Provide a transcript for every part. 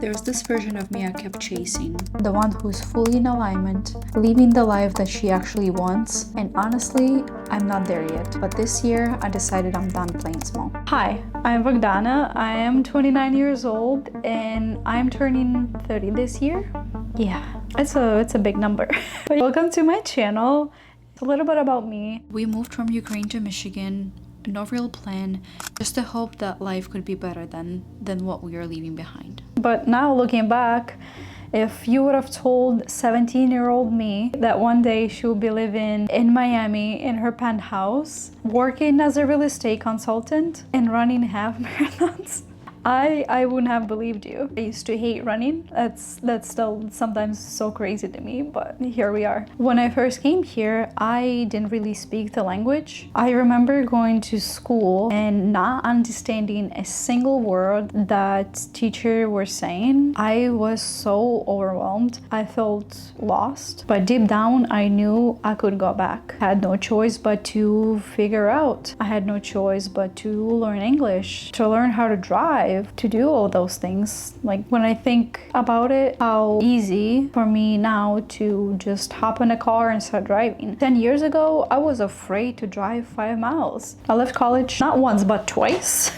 There's this version of me I kept chasing. The one who's fully in alignment, living the life that she actually wants. And honestly, I'm not there yet. But this year, I decided I'm done playing small. Hi, I'm Bogdana. I am 29 years old and I'm turning 30 this year. Yeah, it's a big number. Welcome to my channel. It's a little bit about me. We moved from Ukraine to Michigan. No real plan, just the hope that life could be better than what we are leaving behind. But now looking back, if you would have told 17-year-old me that one day she would be living in Miami in her penthouse, working as a real estate consultant and running half marathons, I wouldn't have believed you. I used to hate running. That's still sometimes so crazy to me, but here we are. When I first came here, I didn't really speak the language. I remember going to school and not understanding a single word that teacher were saying. I was so overwhelmed. I felt lost, but deep down, I knew I could go back. I had no choice but to figure out. I had no choice but to learn English, to learn how to drive, to do all those things. Like when I think about it, how easy for me now to just hop in a car and start driving. 10 years ago, I was afraid to drive 5 miles. I left college not once, but twice.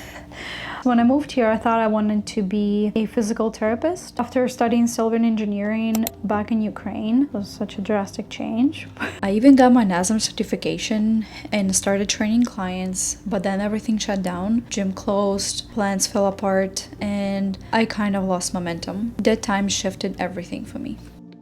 When I moved here, I thought I wanted to be a physical therapist. After studying civil engineering back in Ukraine, it was such a drastic change. I even got my NASM certification and started training clients, but then everything shut down. Gym closed, plans fell apart, and I kind of lost momentum. That time shifted everything for me.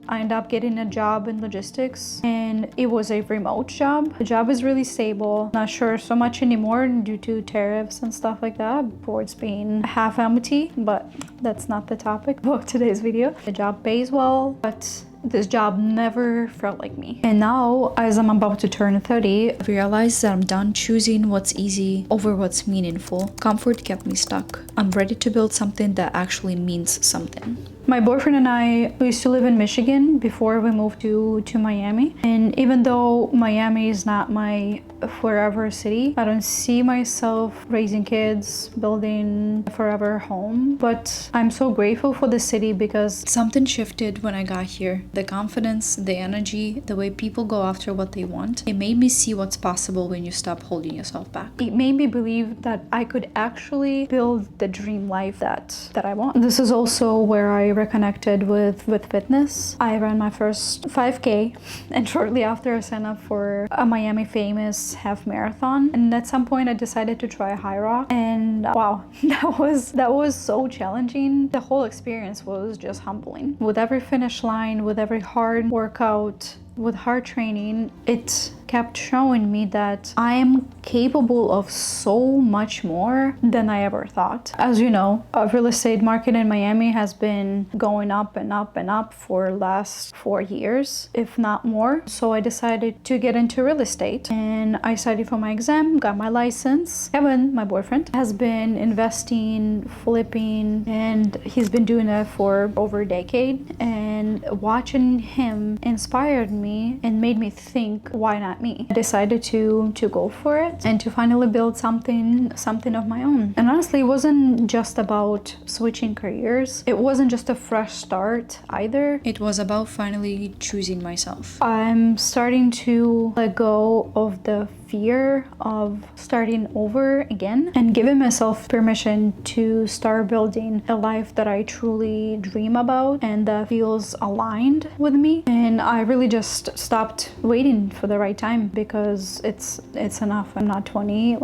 I ended up getting a job in logistics and it was a remote job. The job is really stable. Not sure so much anymore due to tariffs and stuff like that. Boards being half empty, but that's not the topic of today's video. The job pays well, but this job never felt like me. And now, as I'm about to turn 30, I realized that I'm done choosing what's easy over what's meaningful. Comfort kept me stuck. I'm ready to build something that actually means something. My boyfriend and I used to live in Michigan before we moved to Miami. And even though Miami is not my forever city, I don't see myself raising kids, building a forever home. But I'm so grateful for the city because something shifted when I got here. The confidence, the energy, the way people go after what they want. It made me see what's possible when you stop holding yourself back. It made me believe that I could actually build the dream life that I want. This is also where I reconnected with fitness. I ran my first 5K and shortly after I signed up for a Miami famous half marathon. And at some point I decided to try High Rock and wow, that was so challenging. The whole experience was just humbling. With every finish line, with every hard workout, with hard training, it kept showing me that I am capable of so much more than I ever thought. As you know, a real estate market in Miami has been going up and up and up for the last 4 years, if not more. So I decided to get into real estate and I studied for my exam, got my license. Kevin, my boyfriend, has been investing, flipping, and he's been doing that for over a decade. And watching him inspired me and made me think, why not me? I decided to go for it and to finally build something of my own. And honestly, it wasn't just about switching careers. It wasn't just a fresh start either. It was about finally choosing myself. I'm starting to let go of the fear of starting over again and giving myself permission to start building a life that I truly dream about and that feels aligned with me. And I really just stopped waiting for the right time because it's enough. I'm not 20,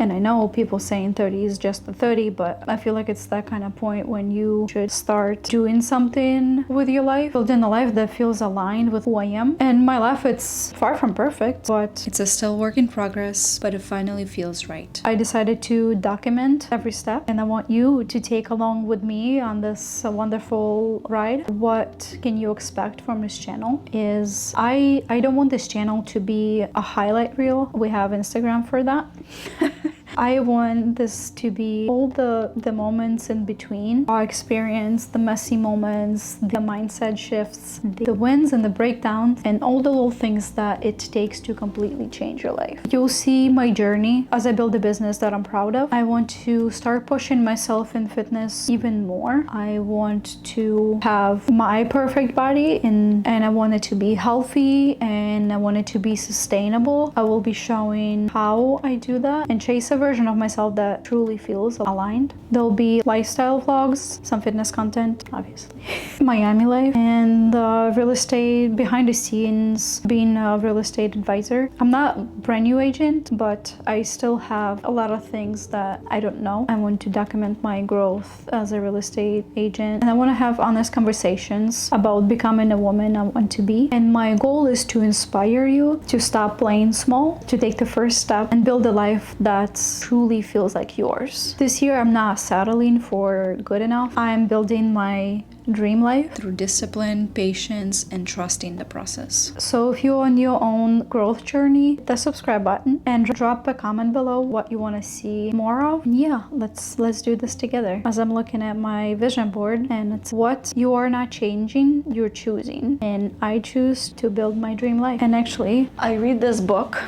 and I know people saying 30 is just the 30, but I feel like it's that kind of point when you should start doing something with your life, building a life that feels aligned with who I am. And my life, it's far from perfect, but it's a still work in progress, but it finally feels right. I decided to document every step, and I want you to take along with me on this wonderful ride. What can you expect from this channel is I don't want this channel to be a highlight reel. We have Instagram for that. I want this to be all the moments in between our experience, the messy moments, the mindset shifts, the wins and the breakdowns, and all the little things that it takes to completely change your life. You'll see my journey as I build a business that I'm proud of. I want to start pushing myself in fitness even more. I want to have my perfect body and I want it to be healthy and I want it to be sustainable. I will be showing how I do that and chase a version of myself that truly feels aligned. There'll be lifestyle vlogs, some fitness content, obviously, Miami life, and real estate behind the scenes, being a real estate advisor. I'm not a brand new agent, but I still have a lot of things that I don't know. I want to document my growth as a real estate agent, and I want to have honest conversations about becoming a woman I want to be. And my goal is to inspire you to stop playing small, to take the first step and build a life that truly feels like yours. This year, I'm not settling for good enough. I'm building my dream life through discipline, patience, and trusting the process. So if you're on your own growth journey, hit the subscribe button and drop a comment below what you want to see more of. And yeah, let's do this together. As I'm looking at my vision board, and it's what you are not changing, you're choosing. And I choose to build my dream life. And actually, I read this book.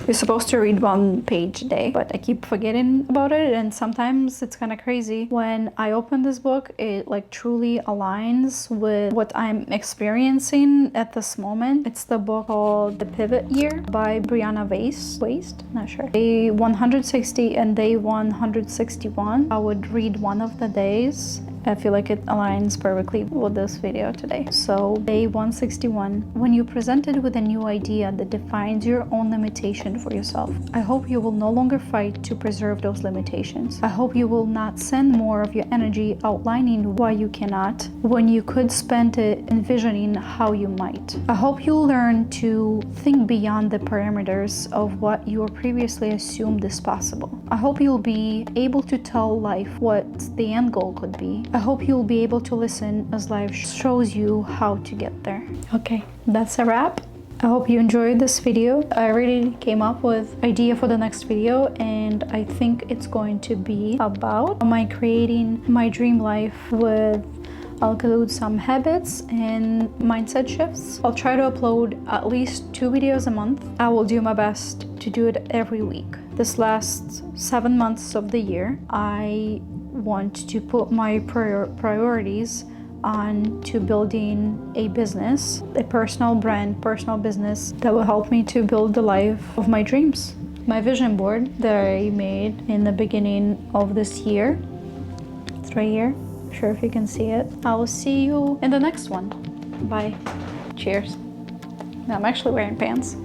You're supposed to read 1 page a day, but I keep forgetting about it, and sometimes it's kind of crazy. When I open this book, it like truly aligns with what I'm experiencing at this moment. It's the book called The Pivot Year by Brianna Wiest, not sure. Day 160 and day 161. I would read one of the days. I feel like it aligns perfectly with this video today. So, day 161. When you're presented with a new idea that defines your own limitation for yourself, I hope you will no longer fight to preserve those limitations. I hope you will not send more of your energy outlining why you cannot, when you could spend it envisioning how you might. I hope you'll learn to think beyond the parameters of what you previously assumed is possible. I hope you'll be able to tell life what the end goal could be. I hope you'll be able to listen as life shows you how to get there. Okay, that's a wrap. I hope you enjoyed this video. I already came up with idea for the next video, and I think it's going to be about my creating my dream life with I'll include some habits and mindset shifts. I'll try to upload at least 2 videos a month. I will do my best to do it every week. This last 7 months of the year, I want to put my priorities on to building a business, a personal brand, personal business that will help me to build the life of my dreams. My vision board that I made in the beginning of this year, it's right here. I'm sure if you can see it. I will see you in the next one. Bye. Cheers. I'm actually wearing pants.